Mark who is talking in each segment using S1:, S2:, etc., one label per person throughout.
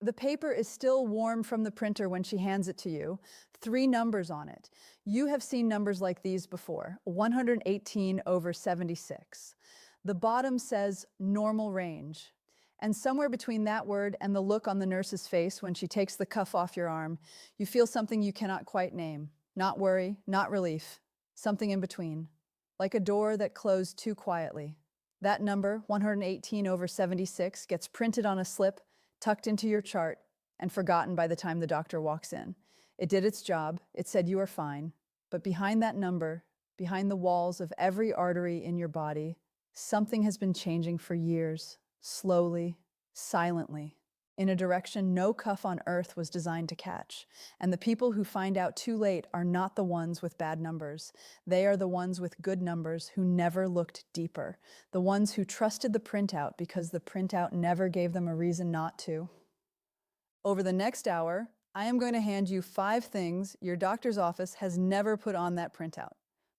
S1: The paper is still warm from the printer when she hands it to you, 3 numbers on it. You have seen numbers like these before, 118/76. The bottom says normal range. And somewhere between that word and the look on the nurse's face when she takes the cuff off your arm, you feel something you cannot quite name. Not worry, not relief, something in between. Like a door that closed too quietly. That number, 118/76, gets printed on a slip, tucked into your chart, and forgotten by the time the doctor walks in. It did its job, it said you are fine, but behind that number, behind the walls of every artery in your body, something has been changing for years, slowly, silently, in a direction no cuff on earth was designed to catch. And the people who find out too late are not the ones with bad numbers. They are the ones with good numbers who never looked deeper. The ones who trusted the printout because the printout never gave them a reason not to. Over the next hour, I am going to hand you 5 things your doctor's office has never put on that printout.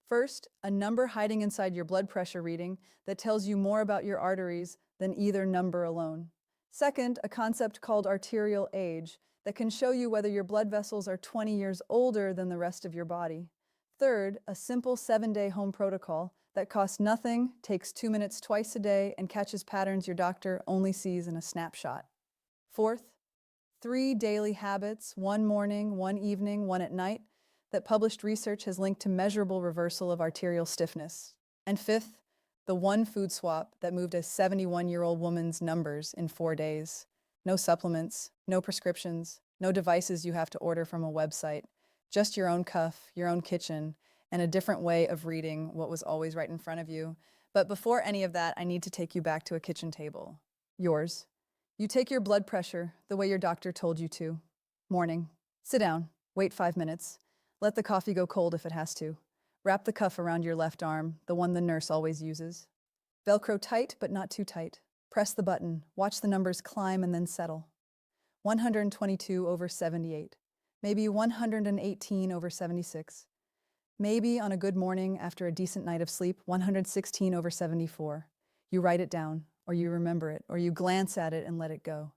S1: First, a number hiding inside your blood pressure reading that tells you more about your arteries than either number alone. Second, a concept called arterial age that can show you whether your blood vessels are 20 years older than the rest of your body. Third, a simple 7-day home protocol that costs nothing, takes 2 minutes twice a day, and catches patterns your doctor only sees in a snapshot. Fourth, 3 daily habits, 1 morning, 1 evening, 1 at night, that published research has linked to measurable reversal of arterial stiffness. And fifth, the 1 food swap that moved a 71-year-old woman's numbers in 4 days. No supplements, no prescriptions, no devices you have to order from a website, just your own cuff, your own kitchen, and a different way of reading what was always right in front of you. But before any of that, I need to take you back to a kitchen table. Yours. You take your blood pressure the way your doctor told you to. Morning. Sit down. Wait 5 minutes. Let the coffee go cold if it has to. Wrap the cuff around your left arm, the one the nurse always uses. Velcro tight, but not too tight. Press the button. Watch the numbers climb and then settle. 122/78. Maybe 118/76. Maybe on a good morning after a decent night of sleep, 116/74. You write it down, or you remember it, or you glance at it and let it go.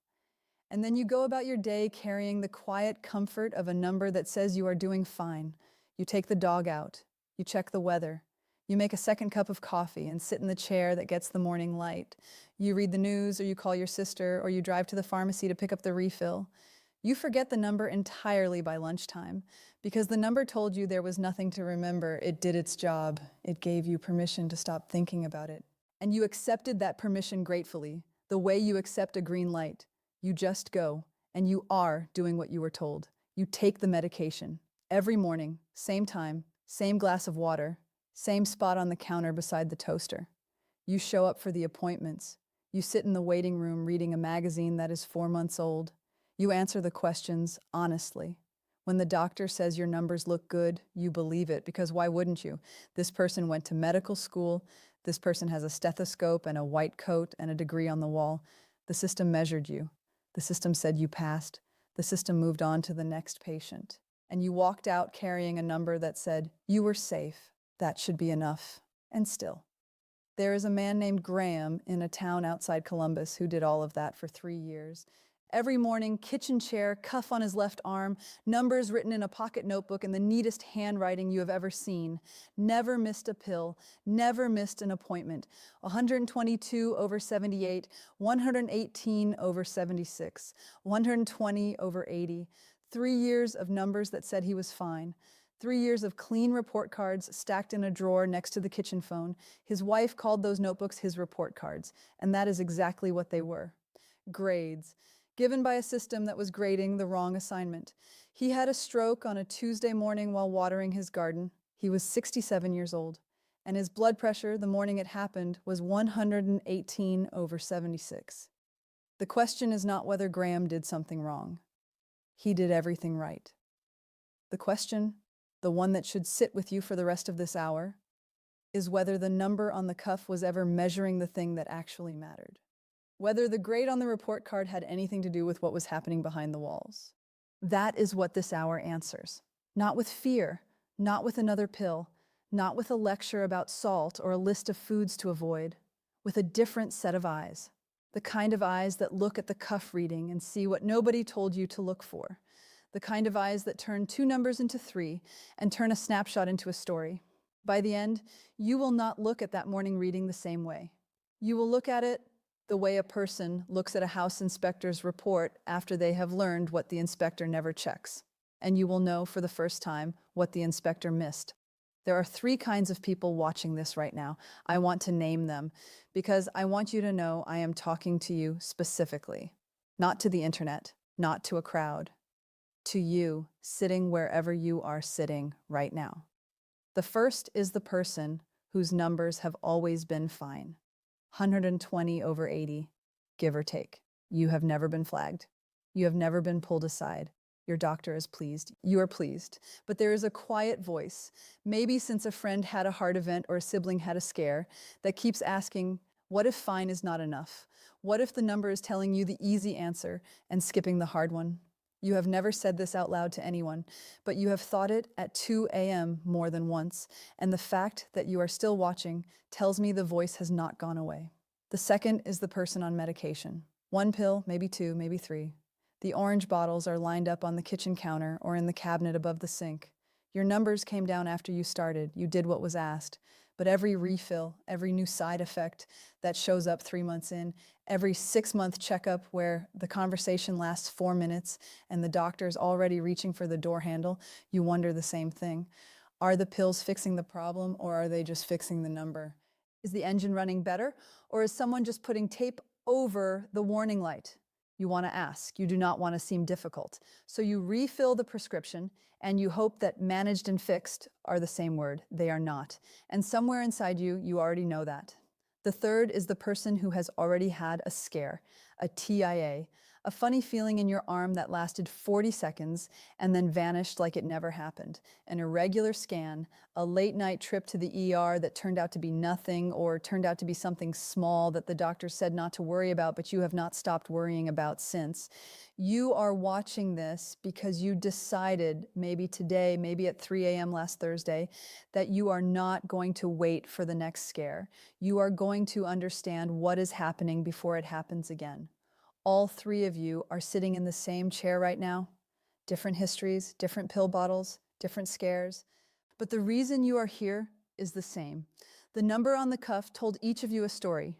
S1: And then you go about your day carrying the quiet comfort of a number that says you are doing fine. You take the dog out. You check the weather. You make a second cup of coffee and sit in the chair that gets the morning light. You read the news, or you call your sister, or you drive to the pharmacy to pick up the refill. You forget the number entirely by lunchtime because the number told you there was nothing to remember. It did its job. It gave you permission to stop thinking about it. And you accepted that permission gratefully, the way you accept a green light. You just go, and you are doing what you were told. You take the medication every morning, same time, same glass of water, same spot on the counter beside the toaster. You show up for the appointments. You sit in the waiting room reading a magazine that is 4 months old. You answer the questions honestly. When the doctor says your numbers look good, you believe it, because why wouldn't you? This person went to medical school. This person has a stethoscope and a white coat and a degree on the wall. The system measured you. The system said you passed. The system moved on to the next patient. And you walked out carrying a number that said, you were safe. That should be enough. And still. There is a man named Graham in a town outside Columbus who did all of that for 3 years. Every morning, kitchen chair, cuff on his left arm, numbers written in a pocket notebook in the neatest handwriting you have ever seen. Never missed a pill, never missed an appointment. 122/78, 118/76, 120/80. 3 years of numbers that said he was fine. 3 years of clean report cards stacked in a drawer next to the kitchen phone. His wife called those notebooks his report cards, and that is exactly what they were. Grades, given by a system that was grading the wrong assignment. He had a stroke on a Tuesday morning while watering his garden. He was 67 years old, and his blood pressure the morning it happened was 118/76. The question is not whether Graham did something wrong. He did everything right. The question, the one that should sit with you for the rest of this hour, is whether the number on the cuff was ever measuring the thing that actually mattered. Whether the grade on the report card had anything to do with what was happening behind the walls. That is what this hour answers. Not with fear, not with another pill, not with a lecture about salt or a list of foods to avoid, with a different set of eyes. The kind of eyes that look at the cuff reading and see what nobody told you to look for. The kind of eyes that turn two numbers into three and turn a snapshot into a story. By the end, you will not look at that morning reading the same way. You will look at it the way a person looks at a house inspector's report after they have learned what the inspector never checks. And you will know for the first time what the inspector missed. There are three kinds of people watching this right now. I want to name them because I want you to know I am talking to you specifically, not to the internet, not to a crowd, to you sitting wherever you are sitting right now. The first is the person whose numbers have always been fine. 120/80, give or take. You have never been flagged. You have never been pulled aside. Your doctor is pleased. You are pleased. But there is a quiet voice, maybe since a friend had a heart event or a sibling had a scare, that keeps asking, what if fine is not enough? What if the number is telling you the easy answer and skipping the hard one? You have never said this out loud to anyone, but you have thought it at 2 a.m. more than once, and the fact that you are still watching tells me the voice has not gone away. The second is the person on medication. One pill, maybe two, maybe three. The orange bottles are lined up on the kitchen counter or in the cabinet above the sink. Your numbers came down after you started. You did what was asked. But every refill, every new side effect that shows up 3 months in, every 6-month checkup where the conversation lasts 4 minutes and the doctor's already reaching for the door handle, you wonder the same thing. Are the pills fixing the problem, or are they just fixing the number? Is the engine running better, or is someone just putting tape over the warning light? You want to ask. You do not want to seem difficult. So you refill the prescription and you hope that managed and fixed are the same word. They are not. And somewhere inside you, you already know that. The third is the person who has already had a scare, a TIA, a funny feeling in your arm that lasted 40 seconds and then vanished like it never happened, an irregular scan, a late-night trip to the ER that turned out to be nothing or turned out to be something small that the doctor said not to worry about, but you have not stopped worrying about since. You are watching this because you decided, maybe today, maybe at 3 a.m. last Thursday, that you are not going to wait for the next scare. You are going to understand what is happening before it happens again. All three of you are sitting in the same chair right now. Different histories, different pill bottles, different scares. But the reason you are here is the same. The number on the cuff told each of you a story,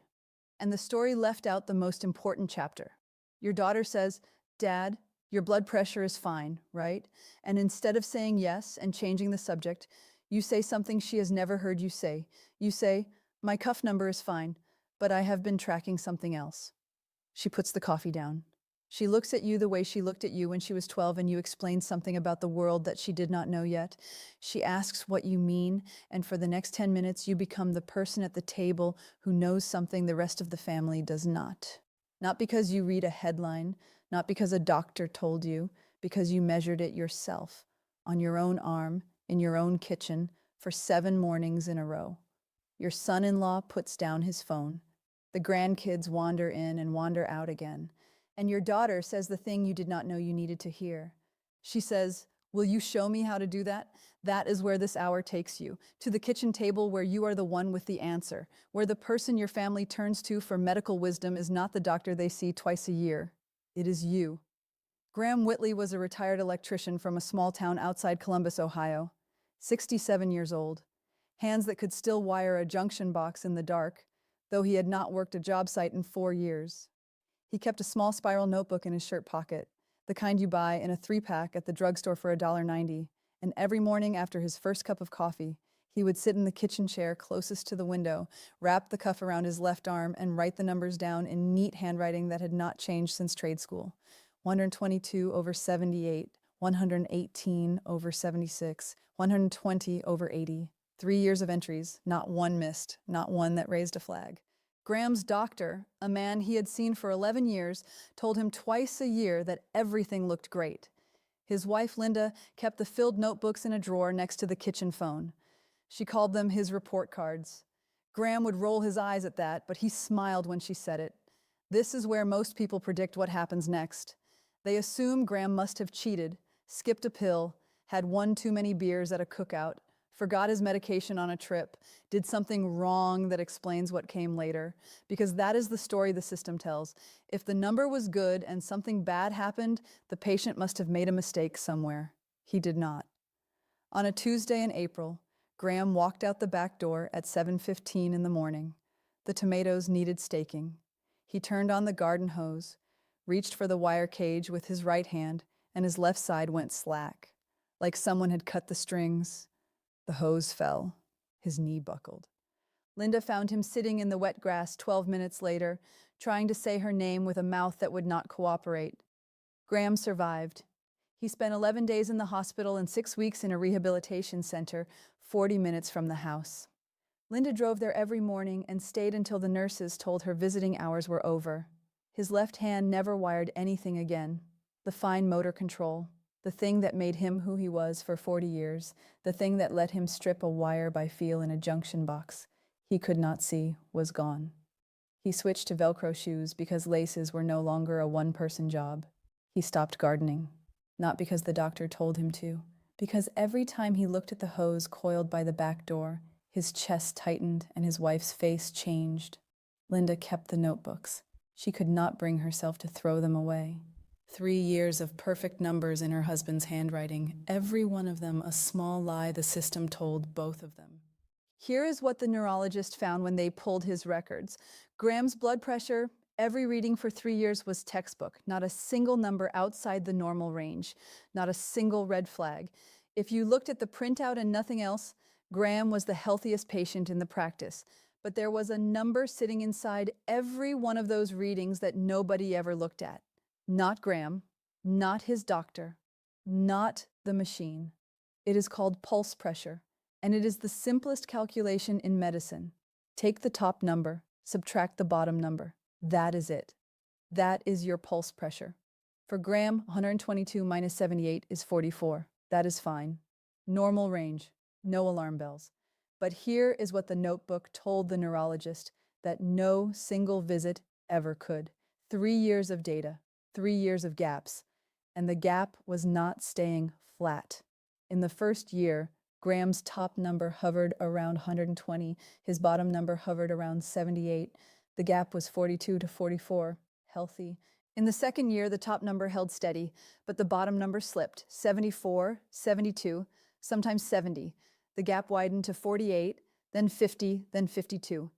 S1: and the story left out the most important chapter. Your daughter says, "Dad, your blood pressure is fine, right?" And instead of saying yes and changing the subject, you say something she has never heard you say. You say, "My cuff number is fine, but I have been tracking something else." She puts the coffee down. She looks at you the way she looked at you when she was 12 and you explained something about the world that she did not know yet. She asks what you mean, and for the next 10 minutes you become the person at the table who knows something the rest of the family does not. Not because you read a headline, not because a doctor told you, because you measured it yourself, on your own arm, in your own kitchen, for 7 mornings in a row. Your son-in-law puts down his phone. The grandkids wander in and wander out again. And your daughter says the thing you did not know you needed to hear. She says, "Will you show me how to do that?" That is where this hour takes you, to the kitchen table where you are the one with the answer, where the person your family turns to for medical wisdom is not the doctor they see twice a year. It is you. Graham Whitley was a retired electrician from a small town outside Columbus, Ohio. 67 years old. Hands that could still wire a junction box in the dark, though he had not worked a job site in 4 years. He kept a small spiral notebook in his shirt pocket, the kind you buy in a 3-pack at the drugstore for $1.90, and every morning after his first cup of coffee, he would sit in the kitchen chair closest to the window, wrap the cuff around his left arm, and write the numbers down in neat handwriting that had not changed since trade school. 122/78, 118/76, 120/80. 3 years of entries, not one missed, not one that raised a flag. Graham's doctor, a man he had seen for 11 years, told him twice a year that everything looked great. His wife, Linda, kept the filled notebooks in a drawer next to the kitchen phone. She called them his report cards. Graham would roll his eyes at that, but he smiled when she said it. This is where most people predict what happens next. They assume Graham must have cheated, skipped a pill, had one too many beers at a cookout, forgot his medication on a trip, did something wrong that explains what came later, because that is the story the system tells. If the number was good and something bad happened, the patient must have made a mistake somewhere. He did not. On a Tuesday in April, Graham walked out the back door at 7:15 in the morning. The tomatoes needed staking. He turned on the garden hose, reached for the wire cage with his right hand, and his left side went slack, like someone had cut the strings. The hose fell. His knee buckled. Linda found him sitting in the wet grass 12 minutes later, trying to say her name with a mouth that would not cooperate. Graham survived. He spent 11 days in the hospital and 6 weeks in a rehabilitation center, 40 minutes from the house. Linda drove there every morning and stayed until the nurses told her visiting hours were over. His left hand never wired anything again. The fine motor control, the thing that made him who he was for 40 years, the thing that let him strip a wire by feel in a junction box he could not see, was gone. He switched to Velcro shoes because laces were no longer a one-person job. He stopped gardening, not because the doctor told him to, because every time he looked at the hose coiled by the back door, his chest tightened and his wife's face changed. Linda kept the notebooks. She could not bring herself to throw them away. 3 years of perfect numbers in her husband's handwriting, every one of them a small lie the system told both of them. Here is what the neurologist found when they pulled his records. Graham's blood pressure, every reading for 3 years was textbook, not a single number outside the normal range, not a single red flag. If you looked at the printout and nothing else, Graham was the healthiest patient in the practice. But there was a number sitting inside every one of those readings that nobody ever looked at. Not Graham, not his doctor, not the machine. It is called pulse pressure, and it is the simplest calculation in medicine. Take the top number, subtract the bottom number. That is it. That is your pulse pressure. For Graham, 122 minus 78 is 44. That is fine. Normal range, no alarm bells. But here is what the notebook told the neurologist that no single visit ever could. 3 years of data, 3 years of gaps, and the gap was not staying flat. In the first year, Graham's top number hovered around 120, his bottom number hovered around 78. The gap was 42 to 44, healthy. In the second year, the top number held steady, but the bottom number slipped, 74, 72, sometimes 70. The gap widened to 48, then 50, then 52.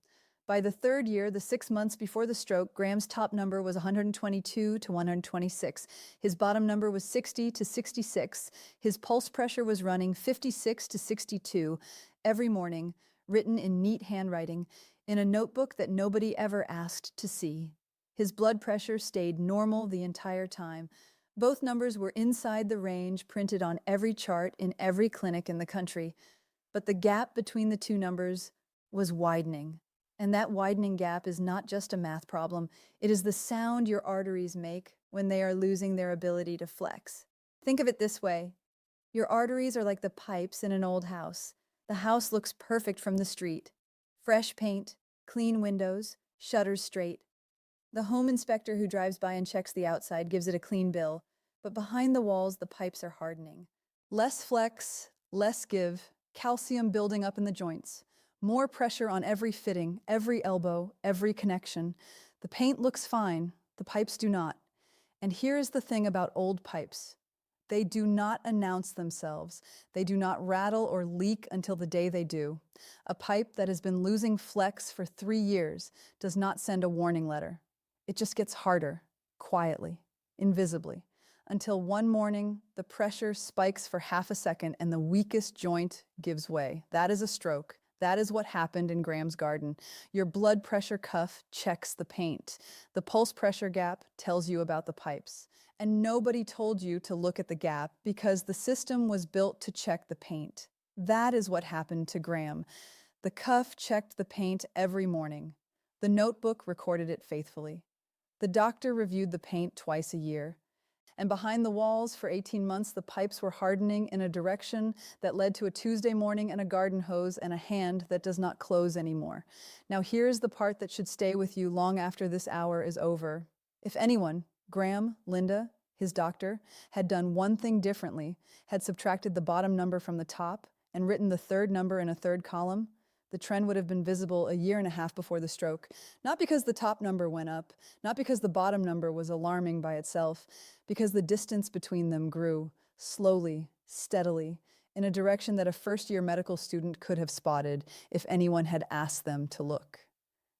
S1: By the third year, the 6 months before the stroke, Graham's top number was 122 to 126. His bottom number was 60 to 66. His pulse pressure was running 56 to 62 every morning, written in neat handwriting, in a notebook that nobody ever asked to see. His blood pressure stayed normal the entire time. Both numbers were inside the range, printed on every chart in every clinic in the country. But the gap between the two numbers was widening. And that widening gap is not just a math problem. It is the sound your arteries make when they are losing their ability to flex. Think of it this way. Your arteries are like the pipes in an old house. The house looks perfect from the street. Fresh paint, clean windows, shutters straight. The home inspector who drives by and checks the outside gives it a clean bill, but behind the walls, the pipes are hardening. Less flex, less give, calcium building up in the joints. More pressure on every fitting, every elbow, every connection. The paint looks fine, the pipes do not. And here is the thing about old pipes. They do not announce themselves. They do not rattle or leak until the day they do. A pipe that has been losing flex for 3 years does not send a warning letter. It just gets harder, quietly, invisibly, until one morning the pressure spikes for half a second and the weakest joint gives way. That is a stroke. That is what happened in Graham's garden. Your blood pressure cuff checks the paint. The pulse pressure gap tells you about the pipes. And nobody told you to look at the gap because the system was built to check the paint. That is what happened to Graham. The cuff checked the paint every morning. The notebook recorded it faithfully. The doctor reviewed the paint twice a year. And behind the walls for 18 months, the pipes were hardening in a direction that led to a Tuesday morning and a garden hose and a hand that does not close anymore. Now here's the part that should stay with you long after this hour is over. If anyone, Graham, Linda, his doctor, had done one thing differently, had subtracted the bottom number from the top and written the third number in a third column, the trend would have been visible a year and a half before the stroke, not because the top number went up, not because the bottom number was alarming by itself, because the distance between them grew, slowly, steadily, in a direction that a first-year medical student could have spotted if anyone had asked them to look.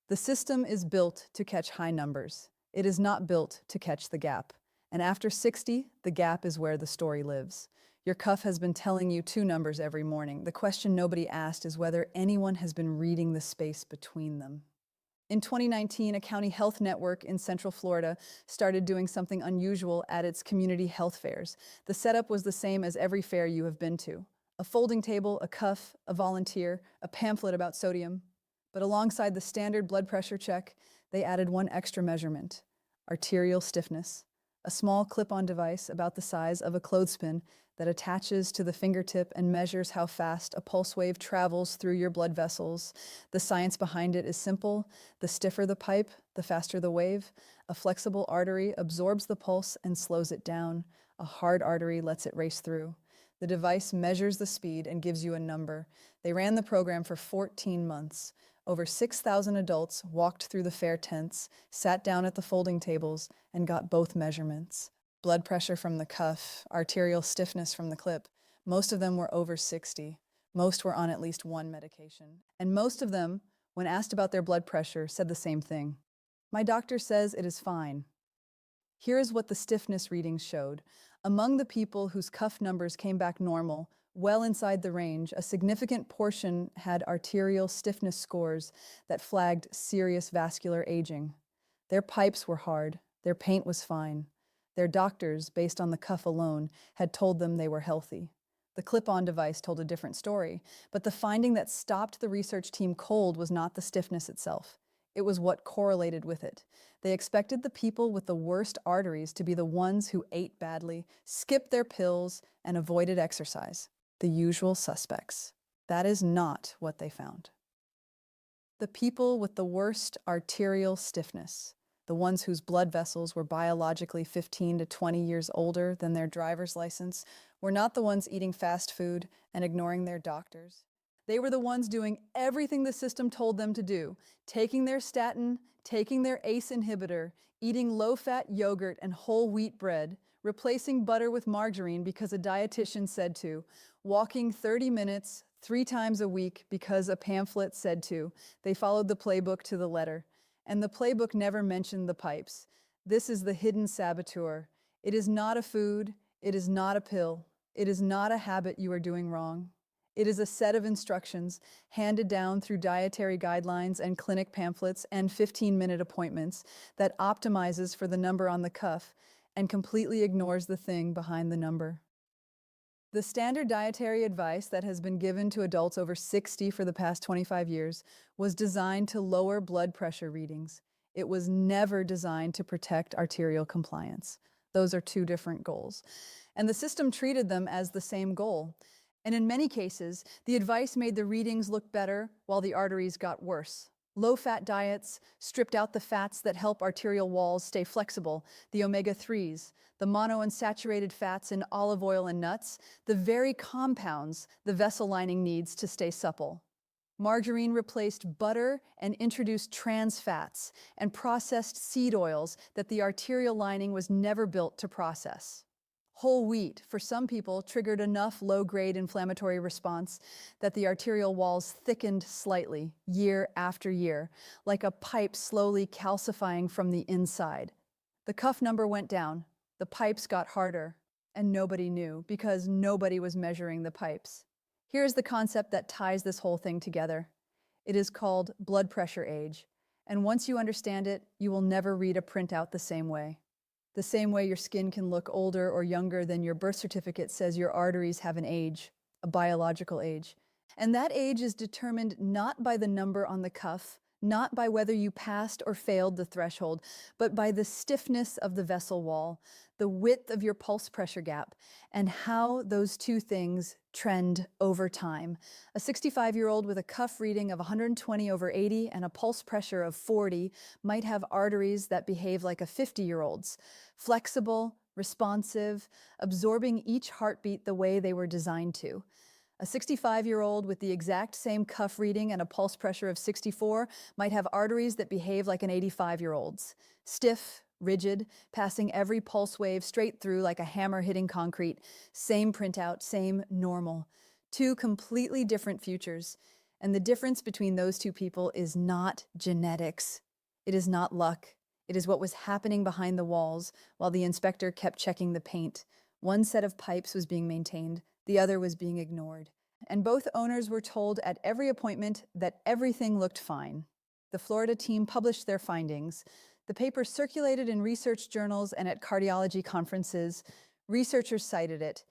S1: The system is built to catch high numbers. It is not built to catch the gap. And after 60, the gap is where the story lives. Your cuff has been telling you two numbers every morning. The question nobody asked is whether anyone has been reading the space between them. In 2019, a county health network in Central Florida started doing something unusual at its community health fairs. The setup was the same as every fair you have been to. A folding table, a cuff, a volunteer, a pamphlet about sodium. But alongside the standard blood pressure check, they added one extra measurement: arterial stiffness, a small clip-on device about the size of a clothespin that attaches to the fingertip and measures how fast a pulse wave travels through your blood vessels. The science behind it is simple. The stiffer the pipe, the faster the wave. A flexible artery absorbs the pulse and slows it down. A hard artery lets it race through. The device measures the speed and gives you a number. They ran the program for 14 months. Over 6,000 adults walked through the fair tents, sat down at the folding tables, and got both measurements. Blood pressure from the cuff, arterial stiffness from the clip. Most of them were over 60. Most were on at least one medication. And most of them, when asked about their blood pressure, said the same thing: "My doctor says it is fine." Here is what the stiffness readings showed. Among the people whose cuff numbers came back normal, well inside the range, a significant portion had arterial stiffness scores that flagged serious vascular aging. Their pipes were hard. Their paint was fine. Their doctors, based on the cuff alone, had told them they were healthy. The clip-on device told a different story, but the finding that stopped the research team cold was not the stiffness itself. It was what correlated with it. They expected the people with the worst arteries to be the ones who ate badly, skipped their pills, and avoided exercise. The usual suspects. That is not what they found. The people with the worst arterial stiffness, the ones whose blood vessels were biologically 15 to 20 years older than their driver's license, were not the ones eating fast food and ignoring their doctors. They were the ones doing everything the system told them to do, taking their statin, taking their ACE inhibitor, eating low-fat yogurt and whole wheat bread, replacing butter with margarine because a dietitian said to, walking 30 minutes 3 times a week because a pamphlet said to. They followed the playbook to the letter. And the playbook never mentioned the pipes. This is the hidden saboteur. It is not a food. It is not a pill. It is not a habit you are doing wrong. It is a set of instructions handed down through dietary guidelines and clinic pamphlets and 15-minute appointments that optimizes for the number on the cuff and completely ignores the thing behind the number. The standard dietary advice that has been given to adults over 60 for the past 25 years was designed to lower blood pressure readings. It was never designed to protect arterial compliance. Those are two different goals. And the system treated them as the same goal. And in many cases, the advice made the readings look better while the arteries got worse. Low-fat diets stripped out the fats that help arterial walls stay flexible, the omega-3s, the monounsaturated fats in olive oil and nuts, the very compounds the vessel lining needs to stay supple. Margarine replaced butter and introduced trans fats and processed seed oils that the arterial lining was never built to process. Whole wheat, for some people, triggered enough low-grade inflammatory response that the arterial walls thickened slightly, year after year, like a pipe slowly calcifying from the inside. The cuff number went down, the pipes got harder, and nobody knew, because nobody was measuring the pipes. Here's the concept that ties this whole thing together. It is called blood pressure age, and once you understand it, you will never read a printout the same way. The same way your skin can look older or younger than your birth certificate says your arteries have an age, a biological age. And that age is determined not by the number on the cuff, not by whether you passed or failed the threshold, but by the stiffness of the vessel wall, the width of your pulse pressure gap, and how those two things trend over time. A 65-year-old with a cuff reading of 120/80 and a pulse pressure of 40 might have arteries that behave like a 50-year-old's, flexible, responsive, absorbing each heartbeat the way they were designed to. A 65-year-old with the exact same cuff reading and a pulse pressure of 64 might have arteries that behave like an 85-year-old's. Stiff, rigid, passing every pulse wave straight through like a hammer hitting concrete. Same printout, same normal. Two completely different futures. And the difference between those two people is not genetics. It is not luck. It is what was happening behind the walls while the inspector kept checking the paint. One set of pipes was being maintained, the other was being ignored. And both owners were told at every appointment that everything looked fine. The Florida team published their findings. The paper circulated in research journals and at cardiology conferences. Researchers cited it.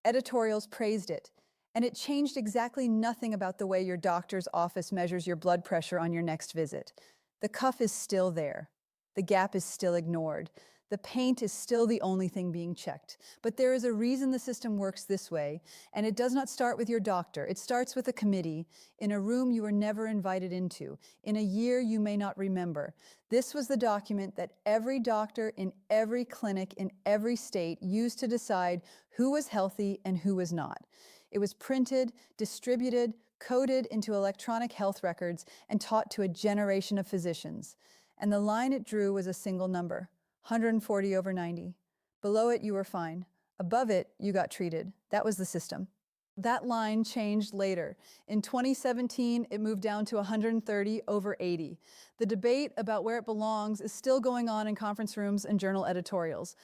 S1: Editorials praised it. And it changed exactly nothing about the way your doctor's office measures your blood pressure on your next visit. The cuff is still there. The gap is still ignored. The paint is still the only thing being checked. But there is a reason the system works this way, and it does not start with your doctor. It starts with a committee in a room you were never invited into, in a year you may not remember. This was the document that every doctor in every clinic in every state used to decide who was healthy and who was not. It was printed, distributed, coded into electronic health records, and taught to a generation of physicians. And the line it drew was a single number, 140/90. Below it, you were fine. Above it, you got treated. That was the system. That line changed later. In 2017, it moved down to 130/80. The debate about where it belongs is still going on in conference rooms and journal editorials.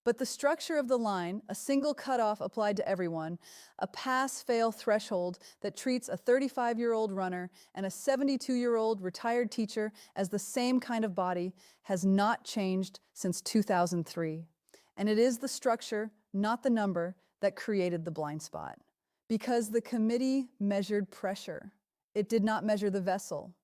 S1: But the structure of the line, a single cutoff applied to everyone, a pass-fail threshold that treats a 35-year-old runner and a 72-year-old retired teacher as the same kind of body, has not changed since 2003. And it is the structure, not the number, that created the blind spot. Because the committee measured pressure. It did not measure the vessel.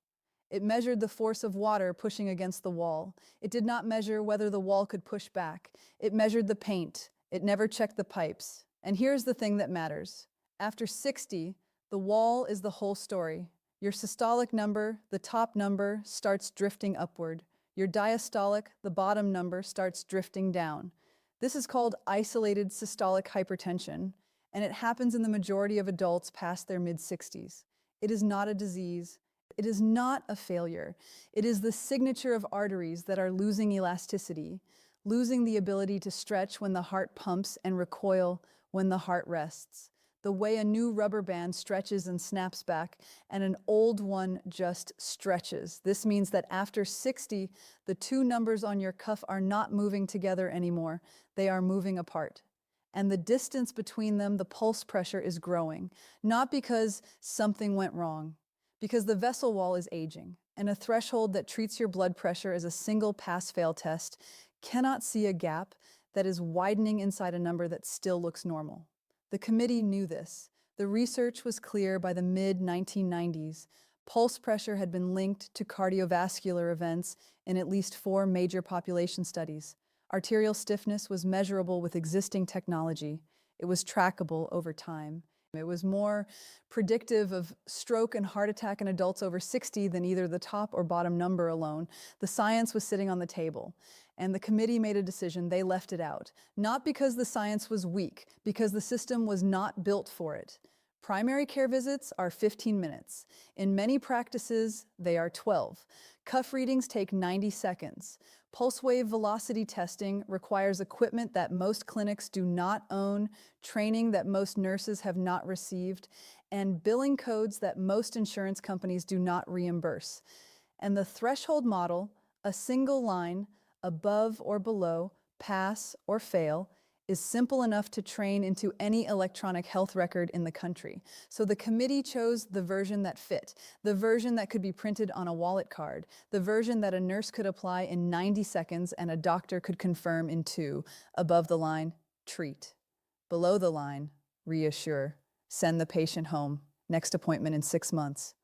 S1: It measured the force of water pushing against the wall. It did not measure whether the wall could push back. It measured the paint. It never checked the pipes. And here's the thing that matters. After 60, the wall is the whole story. Your systolic number, the top number, starts drifting upward. Your diastolic, the bottom number, starts drifting down. This is called isolated systolic hypertension, and it happens in the majority of adults past their mid-60s. It is not a disease. It is not a failure. It is the signature of arteries that are losing elasticity, losing the ability to stretch when the heart pumps and recoil when the heart rests. The way a new rubber band stretches and snaps back, and an old one just stretches. This means that after 60, the two numbers on your cuff are not moving together anymore. They are moving apart. And the distance between them, the pulse pressure, is growing, not because something went wrong, because the vessel wall is aging, and a threshold that treats your blood pressure as a single pass-fail test cannot see a gap that is widening inside a number that still looks normal. The committee knew this. The research was clear by the mid-1990s. Pulse pressure had been linked to cardiovascular events in at least 4 major population studies. Arterial stiffness was measurable with existing technology. It was trackable over time. It was more predictive of stroke and heart attack in adults over 60 than either the top or bottom number alone. The science was sitting on the table, and the committee made a decision. They left it out. Not because the science was weak, because the system was not built for it. Primary care visits are 15 minutes. In many practices, they are 12. Cuff readings take 90 seconds. Pulse wave velocity testing requires equipment that most clinics do not own, training that most nurses have not received, and billing codes that most insurance companies do not reimburse. And the threshold model, a single line, above or below, pass or fail, is simple enough to train into any electronic health record in the country. So the committee chose the version that fit, the version that could be printed on a wallet card, the version that a nurse could apply in 90 seconds and a doctor could confirm in 2. Above the line, treat. Below the line, reassure. Send the patient home. Next appointment in 6 months.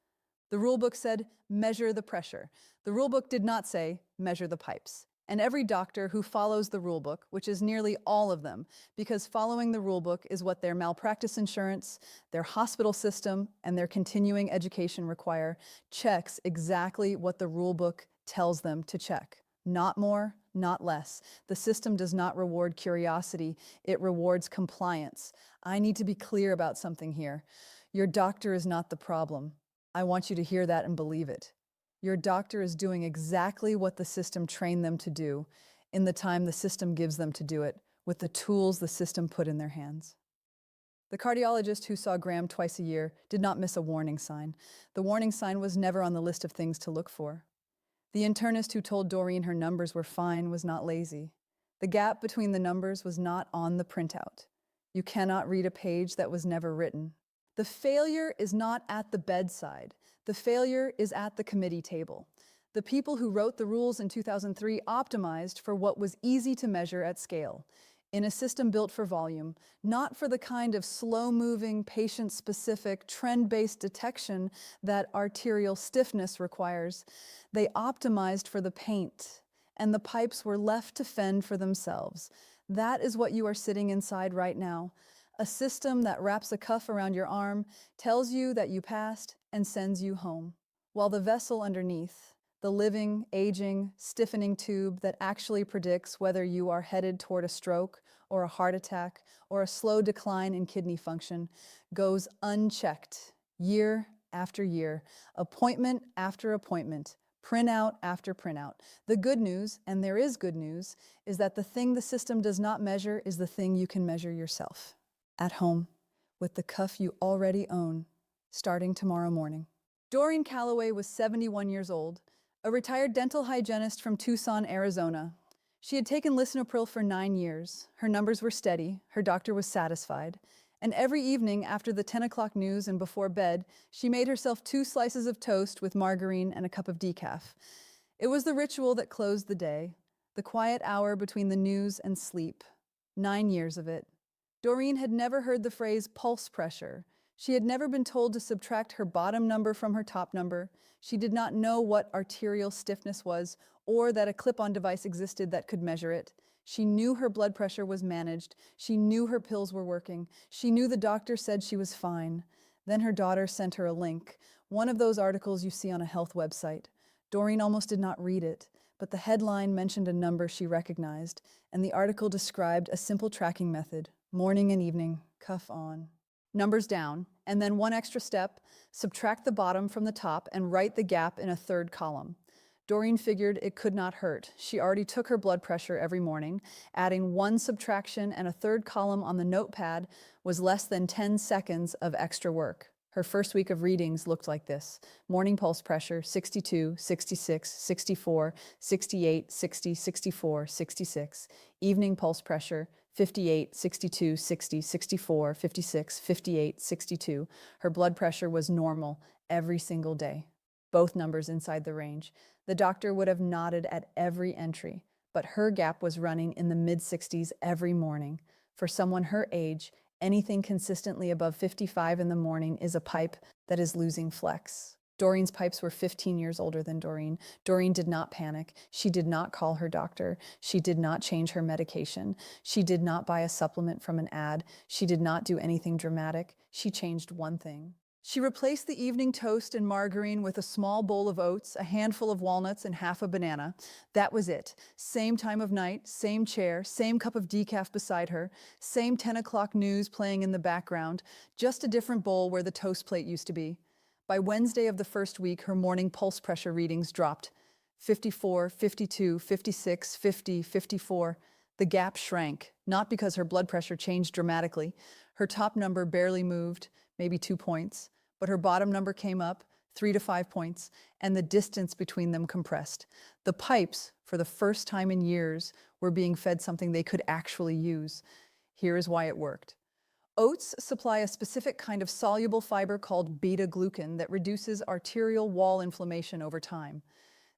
S1: The rulebook said, measure the pressure. The rulebook did not say, measure the pipes. And every doctor who follows the rulebook, which is nearly all of them, because following the rulebook is what their malpractice insurance, their hospital system, and their continuing education require, checks exactly what the rulebook tells them to check. Not more, not less. The system does not reward curiosity, it rewards compliance. I need to be clear about something here. Your doctor is not the problem. I want you to hear that and believe it. Your doctor is doing exactly what the system trained them to do, in the time the system gives them to do it, with the tools the system put in their hands. The cardiologist who saw Graham twice a year did not miss a warning sign. The warning sign was never on the list of things to look for. The internist who told Doreen her numbers were fine was not lazy. The gap between the numbers was not on the printout. You cannot read a page that was never written. The failure is not at the bedside. The failure is at the committee table. The people who wrote the rules in 2003 optimized for what was easy to measure at scale, in a system built for volume, not for the kind of slow-moving, patient-specific, trend-based detection that arterial stiffness requires. They optimized for the paint, and the pipes were left to fend for themselves. That is what you are sitting inside right now. A system that wraps a cuff around your arm, tells you that you passed, and sends you home. While the vessel underneath, the living, aging, stiffening tube that actually predicts whether you are headed toward a stroke or a heart attack or a slow decline in kidney function, goes unchecked year after year, appointment after appointment, printout after printout. The good news, and there is good news, is that the thing the system does not measure is the thing you can measure yourself, at home, with the cuff you already own, starting tomorrow morning. Doreen Calloway was 71 years old, a retired dental hygienist from Tucson, Arizona. She had taken lisinopril for 9 years. Her numbers were steady, her doctor was satisfied, and every evening after the 10 o'clock news and before bed, she made herself 2 slices of toast with margarine and a cup of decaf. It was the ritual that closed the day, the quiet hour between the news and sleep. 9 years of it. Doreen had never heard the phrase pulse pressure. She had never been told to subtract her bottom number from her top number. She did not know what arterial stiffness was, or that a clip-on device existed that could measure it. She knew her blood pressure was managed. She knew her pills were working. She knew the doctor said she was fine. Then her daughter sent her a link, one of those articles you see on a health website. Doreen almost did not read it, but the headline mentioned a number she recognized, and the article described a simple tracking method: morning and evening, cuff on. Numbers down, and then one extra step, subtract the bottom from the top and write the gap in a third column. Doreen figured it could not hurt. She already took her blood pressure every morning. Adding one subtraction and a third column on the notepad was less than 10 seconds of extra work. Her first week of readings looked like this: morning pulse pressure, 62, 66, 64, 68, 60, 64, 66. Evening pulse pressure, 58, 62, 60, 64, 56, 58, 62. Her blood pressure was normal every single day. Both numbers inside the range. The doctor would have nodded at every entry, but her gap was running in the mid-60s every morning. For someone her age, anything consistently above 55 in the morning is a pipe that is losing flex. Doreen's pipes were 15 years older than Doreen. Doreen did not panic. She did not call her doctor. She did not change her medication. She did not buy a supplement from an ad. She did not do anything dramatic. She changed one thing. She replaced the evening toast and margarine with a small bowl of oats, a handful of walnuts, and half a banana. That was it. Same time of night, same chair, same cup of decaf beside her, same 10 o'clock news playing in the background, just a different bowl where the toast plate used to be. By Wednesday of the first week, her morning pulse pressure readings dropped. 54, 52, 56, 50, 54. The gap shrank, not because her blood pressure changed dramatically. Her top number barely moved, maybe 2 points, but her bottom number came up 3 to 5 points, and the distance between them compressed. The pipes, for the first time in years, were being fed something they could actually use. Here is why it worked. Oats supply a specific kind of soluble fiber called beta-glucan that reduces arterial wall inflammation over time.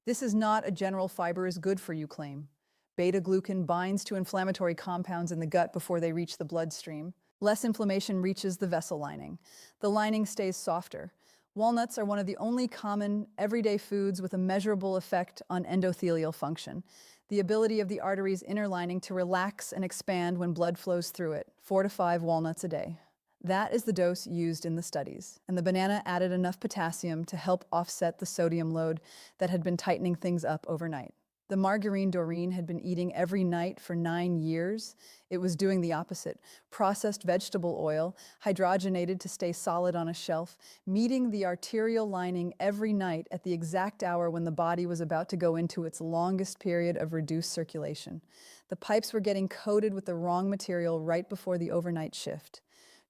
S1: This is not a general fiber is good for you claim. Beta-glucan binds to inflammatory compounds in the gut before they reach the bloodstream. Less inflammation reaches the vessel lining. The lining stays softer. Walnuts are one of the only common everyday foods with a measurable effect on endothelial function, the ability of the artery's inner lining to relax and expand when blood flows through it, 4 to 5 walnuts a day. That is the dose used in the studies, and the banana added enough potassium to help offset the sodium load that had been tightening things up overnight. The margarine Doreen had been eating every night for 9 years. It was doing the opposite. Processed vegetable oil, hydrogenated to stay solid on a shelf, meeting the arterial lining every night at the exact hour when the body was about to go into its longest period of reduced circulation. The pipes were getting coated with the wrong material right before the overnight shift.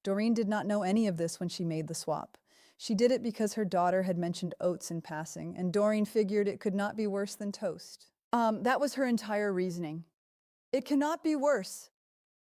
S1: Doreen did not know any of this when she made the swap. She did it because her daughter had mentioned oats in passing, and Doreen figured it could not be worse than toast. That was her entire reasoning. It cannot be worse.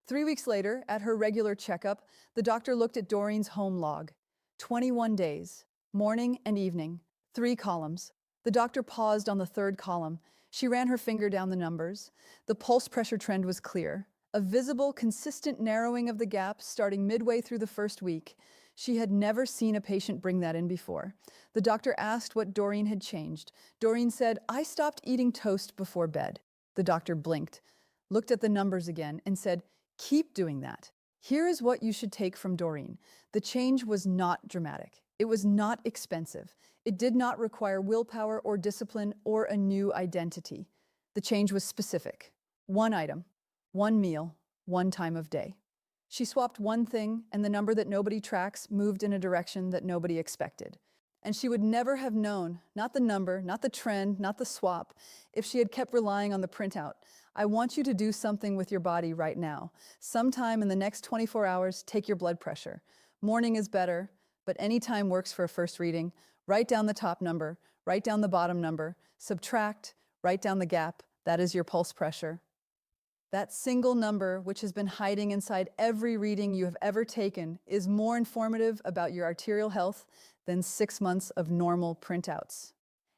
S1: 3 weeks later, at her regular checkup, the doctor looked at Doreen's home log. 21 days, morning and evening, 3 columns. The doctor paused on the 3rd column. She ran her finger down the numbers. The pulse pressure trend was clear. A visible, consistent narrowing of the gap starting midway through the 1st week. She had never seen a patient bring that in before. The doctor asked what Doreen had changed. Doreen said, "I stopped eating toast before bed." The doctor blinked, looked at the numbers again, and said, "Keep doing that. Here is what you should take from Doreen. The change was not dramatic. It was not expensive. It did not require willpower or discipline or a new identity. The change was specific. One item, one meal, one time of day." She swapped one thing, and the number that nobody tracks moved in a direction that nobody expected. And she would never have known, not the number, not the trend, not the swap, if she had kept relying on the printout. I want you to do something with your body right now. Sometime in the next 24 hours, take your blood pressure. Morning is better, but any time works for a first reading. Write down the top number, write down the bottom number, subtract, write down the gap. That is your pulse pressure. That single number, which has been hiding inside every reading you have ever taken, is more informative about your arterial health than 6 months of normal printouts.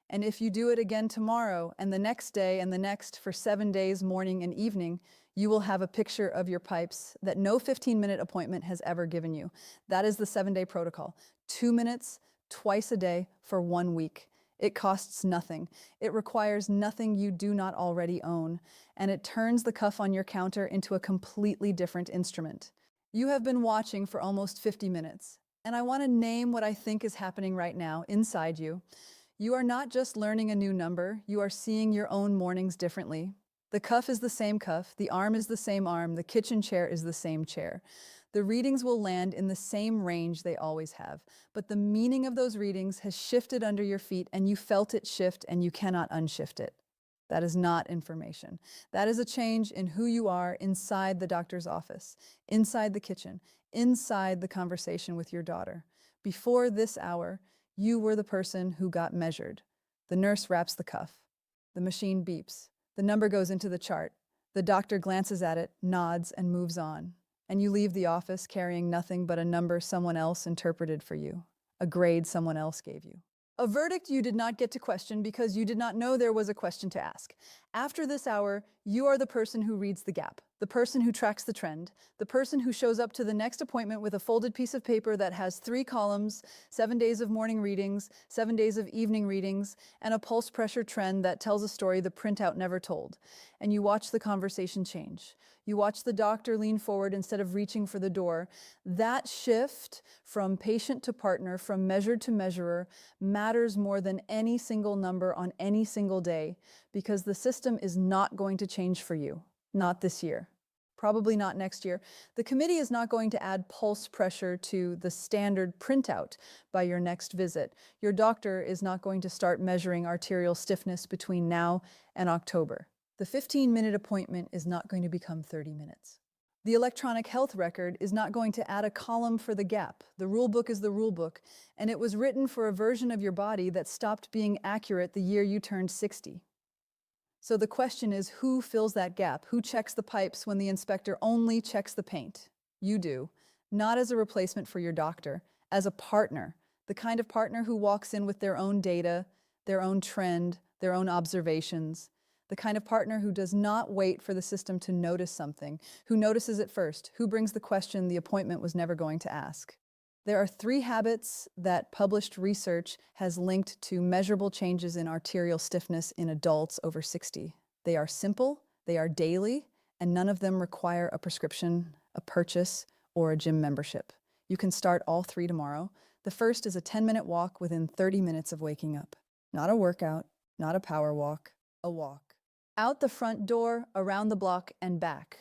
S1: And if you do it again tomorrow, and the next day, and the next for 7 days, morning and evening, you will have a picture of your pipes that no 15-minute appointment has ever given you. That is the 7-day protocol. 2 minutes, twice a day for 1 week. It costs nothing. It requires nothing you do not already own, and it turns the cuff on your counter into a completely different instrument. You have been watching for almost 50 minutes, and I want to name what I think is happening right now inside you. You are not just learning a new number, you are seeing your own mornings differently. The cuff is the same cuff, the arm is the same arm, the kitchen chair is the same chair. The readings will land in the same range they always have, but the meaning of those readings has shifted under your feet and you felt it shift and you cannot unshift it. That is not information. That is a change in who you are inside the doctor's office, inside the kitchen, inside the conversation with your daughter. Before this hour, you were the person who got measured. The nurse wraps the cuff. The machine beeps. The number goes into the chart. The doctor glances at it, nods, and moves on. And you leave the office carrying nothing but a number someone else interpreted for you, a grade someone else gave you. A verdict you did not get to question because you did not know there was a question to ask. After this hour, you are the person who reads the gap, the person who tracks the trend, the person who shows up to the next appointment with a folded piece of paper that has 3 columns, 7 days of morning readings, 7 days of evening readings, and a pulse pressure trend that tells a story the printout never told. And you watch the conversation change. You watch the doctor lean forward instead of reaching for the door. That shift from patient to partner, from measured to measurer, matters more than any single number on any single day, because the system is not going to change for you. Not this year. Probably not next year. The committee is not going to add pulse pressure to the standard printout by your next visit. Your doctor is not going to start measuring arterial stiffness between now and October. The 15-minute appointment is not going to become 30 minutes. The electronic health record is not going to add a column for the gap. The rule book is the rule book, and it was written for a version of your body that stopped being accurate the year you turned 60. So the question is, who fills that gap? Who checks the pipes when the inspector only checks the paint? You do. Not as a replacement for your doctor, as a partner. The kind of partner who walks in with their own data, their own trend, their own observations. The kind of partner who does not wait for the system to notice something, who notices it first, who brings the question the appointment was never going to ask. There are 3 habits that published research has linked to measurable changes in arterial stiffness in adults over 60. They are simple, they are daily, and none of them require a prescription, a purchase, or a gym membership. You can start all 3 tomorrow. The first is a 10-minute walk within 30 minutes of waking up. Not a workout, not a power walk, a walk. Out the front door, around the block, and back.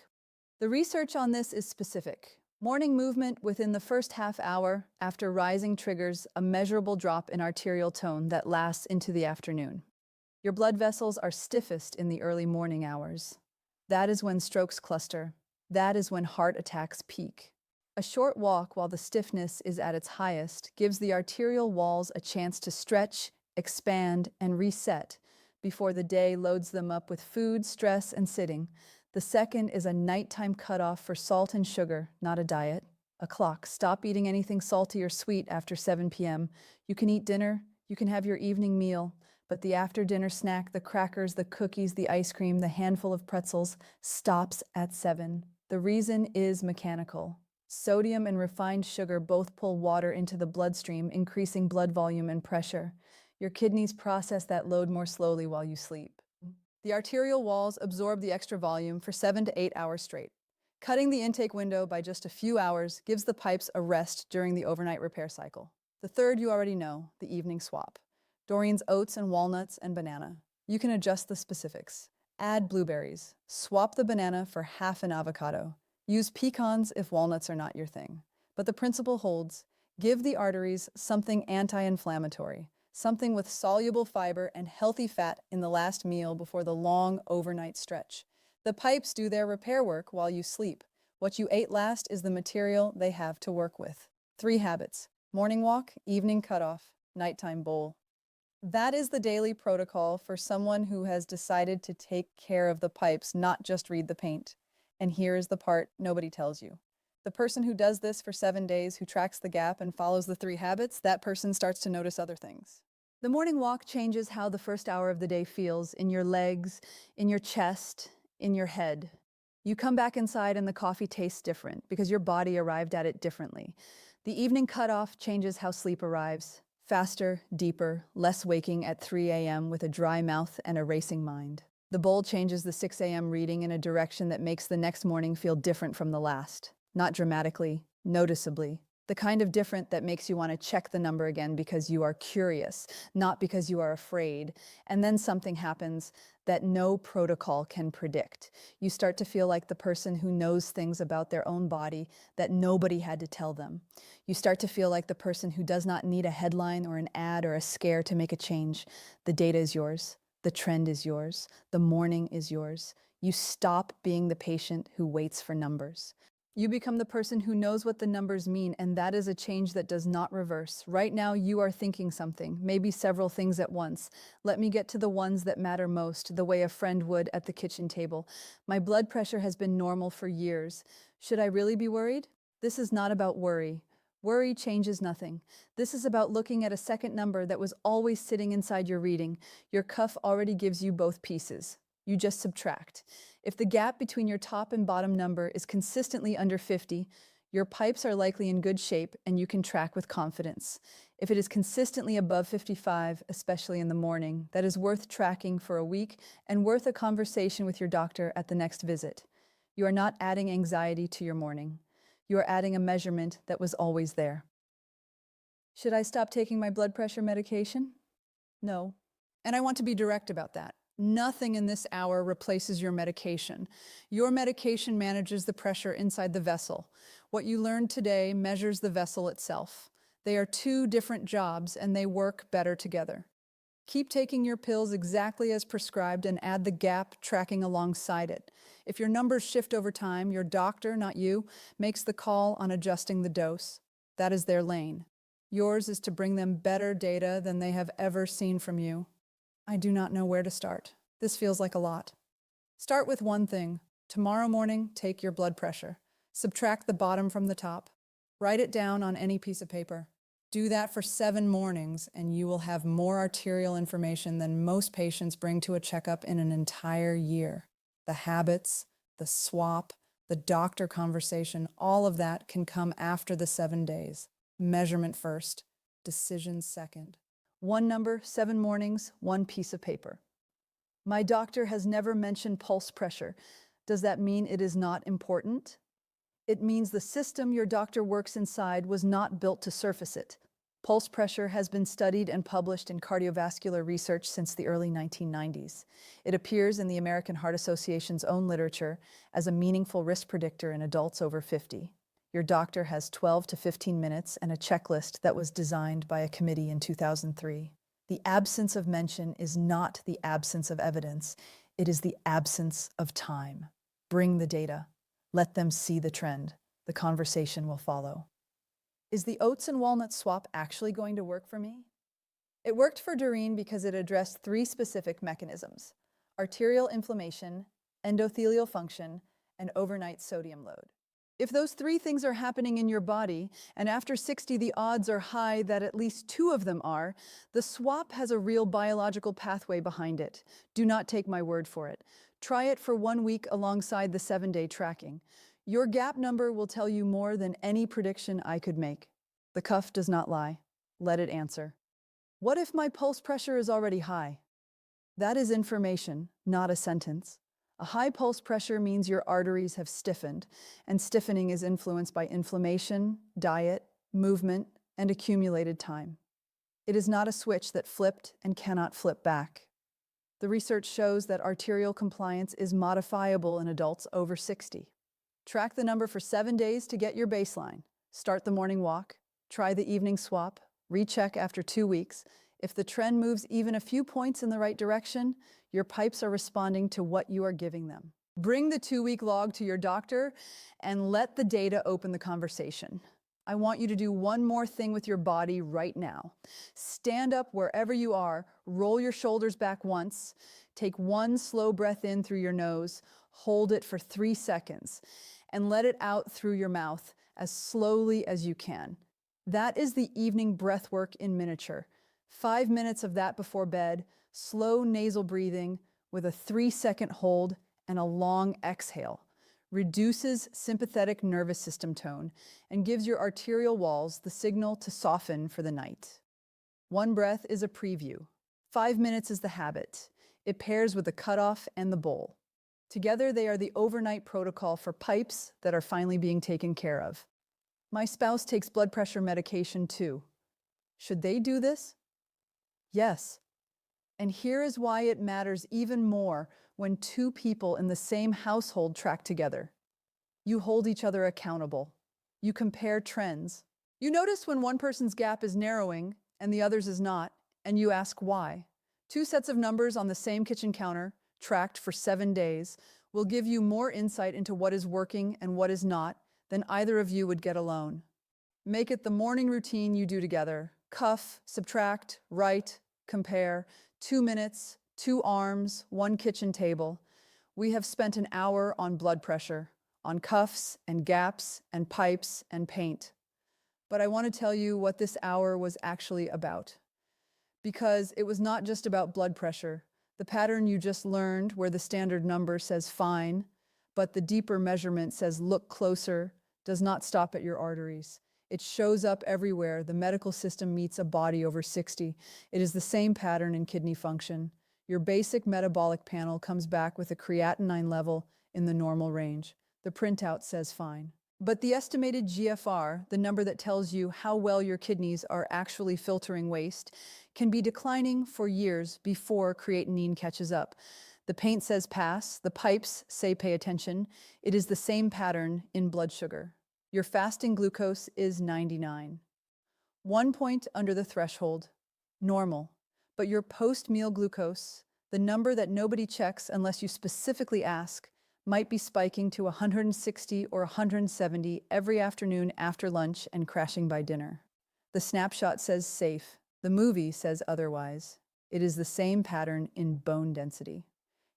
S1: The research on this is specific. Morning movement within the first half hour after rising triggers a measurable drop in arterial tone that lasts into the afternoon. Your blood vessels are stiffest in the early morning hours. That is when strokes cluster. That is when heart attacks peak. A short walk while the stiffness is at its highest gives the arterial walls a chance to stretch, expand, and reset before the day loads them up with food, stress, and sitting. The second is a nighttime cutoff for salt and sugar, not a diet. A clock. Stop eating anything salty or sweet after 7 p.m. You can eat dinner, you can have your evening meal, but the after-dinner snack, the crackers, the cookies, the ice cream, the handful of pretzels, stops at 7. The reason is mechanical. Sodium and refined sugar both pull water into the bloodstream, increasing blood volume and pressure. Your kidneys process that load more slowly while you sleep. The arterial walls absorb the extra volume for 7 to 8 hours straight. Cutting the intake window by just a few hours gives the pipes a rest during the overnight repair cycle. The third you already know, the evening swap. Doreen's oats and walnuts and banana. You can adjust the specifics. Add blueberries. Swap the banana for half an avocado. Use pecans if walnuts are not your thing. But the principle holds. Give the arteries something anti-inflammatory, something with soluble fiber and healthy fat in the last meal before the long overnight stretch. The pipes do their repair work while you sleep. What you ate last is the material they have to work with. 3 habits. Morning walk, evening cutoff, nighttime bowl. That is the daily protocol for someone who has decided to take care of the pipes, not just read the paint. And here is the part nobody tells you. The person who does this for 7 days, who tracks the gap and follows the 3 habits, that person starts to notice other things. The morning walk changes how the first hour of the day feels in your legs, in your chest, in your head. You come back inside and the coffee tastes different because your body arrived at it differently. The evening cutoff changes how sleep arrives. Faster, deeper, less waking at 3 a.m. with a dry mouth and a racing mind. The bowl changes the 6 a.m. reading in a direction that makes the next morning feel different from the last. Not dramatically, noticeably. The kind of different that makes you want to check the number again because you are curious, not because you are afraid. And then something happens that no protocol can predict. You start to feel like the person who knows things about their own body that nobody had to tell them. You start to feel like the person who does not need a headline or an ad or a scare to make a change. The data is yours. The trend is yours. The morning is yours. You stop being the patient who waits for numbers. You become the person who knows what the numbers mean, and that is a change that does not reverse. Right now, you are thinking something, maybe several things at once. Let me get to the ones that matter most, the way a friend would at the kitchen table. My blood pressure has been normal for years. Should I really be worried? This is not about worry. Worry changes nothing. This is about looking at a second number that was always sitting inside your reading. Your cuff already gives you both pieces. You just subtract. If the gap between your top and bottom number is consistently under 50, your pipes are likely in good shape and you can track with confidence. If it is consistently above 55, especially in the morning, that is worth tracking for a week and worth a conversation with your doctor at the next visit. You are not adding anxiety to your morning. You are adding a measurement that was always there. Should I stop taking my blood pressure medication? No. And I want to be direct about that. Nothing in this hour replaces your medication. Your medication manages the pressure inside the vessel. What you learned today measures the vessel itself. They are 2 different jobs and they work better together. Keep taking your pills exactly as prescribed and add the gap tracking alongside it. If your numbers shift over time, your doctor, not you, makes the call on adjusting the dose. That is their lane. Yours is to bring them better data than they have ever seen from you. I do not know where to start. This feels like a lot. Start with one thing. Tomorrow morning, take your blood pressure. Subtract the bottom from the top. Write it down on any piece of paper. Do that for 7 mornings, and you will have more arterial information than most patients bring to a checkup in an entire year. The habits, the swap, the doctor conversation, all of that can come after the 7 days. Measurement first, decision second. 1 number, 7 mornings, 1 piece of paper. My doctor has never mentioned pulse pressure. Does that mean it is not important? It means the system your doctor works inside was not built to surface it. Pulse pressure has been studied and published in cardiovascular research since the early 1990s. It appears in the American Heart Association's own literature as a meaningful risk predictor in adults over 50. Your doctor has 12 to 15 minutes and a checklist that was designed by a committee in 2003. The absence of mention is not the absence of evidence. It is the absence of time. Bring the data. Let them see the trend. The conversation will follow. Is the oats and walnut swap actually going to work for me? It worked for Doreen because it addressed 3 specific mechanisms: arterial inflammation, endothelial function, and overnight sodium load. If those 3 things are happening in your body, and after 60 the odds are high that at least 2 of them are, the swap has a real biological pathway behind it. Do not take my word for it. Try it for 1 week alongside the 7-day tracking. Your gap number will tell you more than any prediction I could make. The cuff does not lie. Let it answer. What if my pulse pressure is already high? That is information, not a sentence. A high pulse pressure means your arteries have stiffened, and stiffening is influenced by inflammation, diet, movement, and accumulated time. It is not a switch that flipped and cannot flip back. The research shows that arterial compliance is modifiable in adults over 60. Track the number for 7 days to get your baseline. Start the morning walk, try the evening swap, recheck after 2 weeks. If the trend moves even a few points in the right direction, your pipes are responding to what you are giving them. Bring the 2-week log to your doctor and let the data open the conversation. I want you to do one more thing with your body right now. Stand up wherever you are, roll your shoulders back once, take 1 slow breath in through your nose, hold it for 3 seconds, and let it out through your mouth as slowly as you can. That is the evening breath work in miniature. 5 minutes of that before bed, slow nasal breathing with a 3-second hold and a long exhale. Reduces sympathetic nervous system tone and gives your arterial walls the signal to soften for the night. 1 breath is a preview. 5 minutes is the habit. It pairs with the cutoff and the bowl. Together, they are the overnight protocol for pipes that are finally being taken care of. My spouse takes blood pressure medication too. Should they do this? Yes. And here is why it matters even more when 2 people in the same household track together. You hold each other accountable. You compare trends. You notice when one person's gap is narrowing and the other's is not, and you ask why. 2 sets of numbers on the same kitchen counter, tracked for 7 days, will give you more insight into what is working and what is not than either of you would get alone. Make it the morning routine you do together. Cuff, subtract, write, compare. 2 minutes, 2 arms, 1 kitchen table. We have spent an hour on blood pressure, on cuffs and gaps and pipes and paint. But I want to tell you what this hour was actually about. Because it was not just about blood pressure. The pattern you just learned, where the standard number says fine, but the deeper measurement says look closer, does not stop at your arteries. It shows up everywhere the medical system meets a body over 60. It is the same pattern in kidney function. Your basic metabolic panel comes back with a creatinine level in the normal range. The printout says fine. But the estimated GFR, the number that tells you how well your kidneys are actually filtering waste, can be declining for years before creatinine catches up. The paint says pass, the pipes say pay attention. It is the same pattern in blood sugar. Your fasting glucose is 99. 1 point under the threshold, normal. But your post-meal glucose, the number that nobody checks unless you specifically ask, might be spiking to 160 or 170 every afternoon after lunch and crashing by dinner. The snapshot says safe. The movie says otherwise. It is the same pattern in bone density.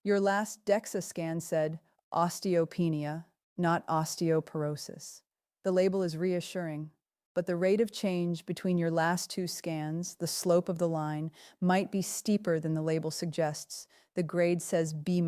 S1: Your last DEXA scan said osteopenia, not osteoporosis. The label is reassuring, but the rate of change between your last 2 scans, the slope of the line, might be steeper than the label suggests. The grade says B-.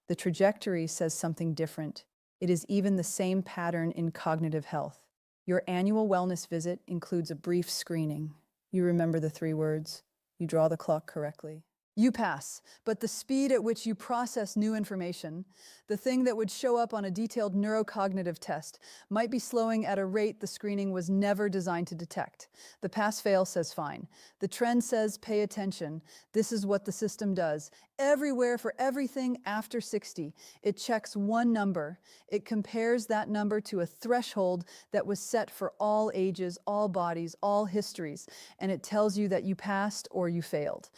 S1: The trajectory says something different. It is even the same pattern in cognitive health. Your annual wellness visit includes a brief screening. You remember the 3 words. You draw the clock correctly. You pass, but the speed at which you process new information, the thing that would show up on a detailed neurocognitive test, might be slowing at a rate the screening was never designed to detect. The pass-fail says fine. The trend says pay attention. This is what the system does. Everywhere for everything after 60, it checks one number. It compares that number to a threshold that was set for all ages, all bodies, all histories, and it tells you that you passed or you failed.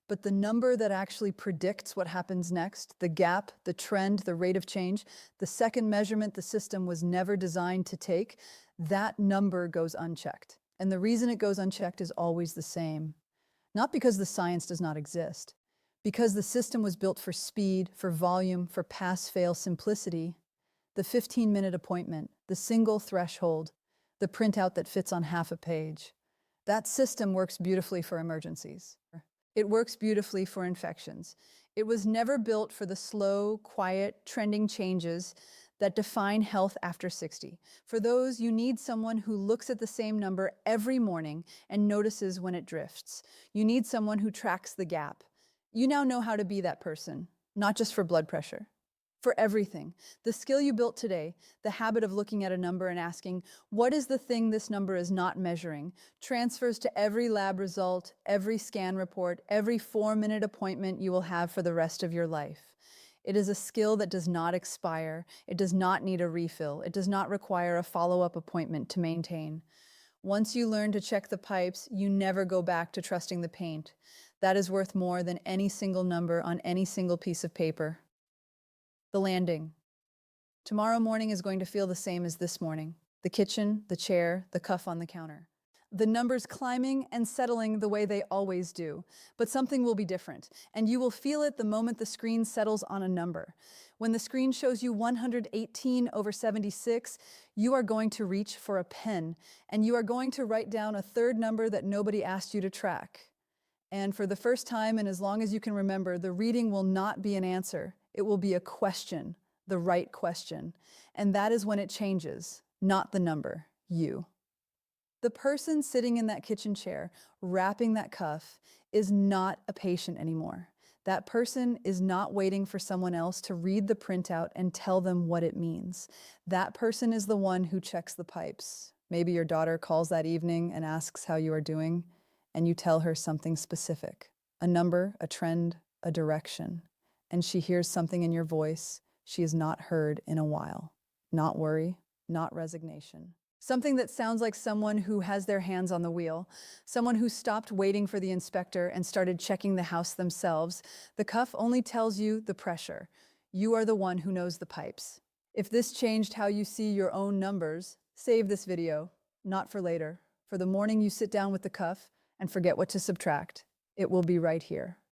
S1: But the number that actually predicts what happens next, the gap, the trend, the rate of change, the second measurement the system was never designed to take, that number goes unchecked. And the reason it goes unchecked is always the same. Not because the science does not exist, because the system was built for speed, for volume, for pass-fail simplicity. The 15-minute appointment, the single threshold, the printout that fits on half a page. That system works beautifully for emergencies. It works beautifully for infections. It was never built for the slow, quiet, trending changes that define health after 60. For those, you need someone who looks at the same number every morning and notices when it drifts. You need someone who tracks the gap. You now know how to be that person, not just for blood pressure. For everything. The skill you built today, the habit of looking at a number and asking, what is the thing this number is not measuring, transfers to every lab result, every scan report, every 4-minute appointment you will have for the rest of your life. It is a skill that does not expire. It does not need a refill. It does not require a follow-up appointment to maintain. Once you learn to check the pipes, you never go back to trusting the paint. That is worth more than any single number on any single piece of paper. The landing. Tomorrow morning is going to feel the same as this morning. The kitchen, the chair, the cuff on the counter. The numbers climbing and settling the way they always do. But something will be different, and you will feel it the moment the screen settles on a number. When the screen shows you 118/76, you are going to reach for a pen, and you are going to write down a third number that nobody asked you to track. And for the first time, and as long as you can remember, the reading will not be an answer. It will be a question, the right question. And that is when it changes, not the number, you. The person sitting in that kitchen chair, wrapping that cuff, is not a patient anymore. That person is not waiting for someone else to read the printout and tell them what it means. That person is the one who checks the pipes. Maybe your daughter calls that evening and asks how you are doing, and you tell her something specific, a number, a trend, a direction. And she hears something in your voice she has not heard in a while. Not worry, not resignation. Something that sounds like someone who has their hands on the wheel, someone who stopped waiting for the inspector and started checking the house themselves. The cuff only tells you the pressure. You are the one who knows the pipes. If this changed how you see your own numbers, save this video, not for later. For the morning you sit down with the cuff and forget what to subtract, it will be right here.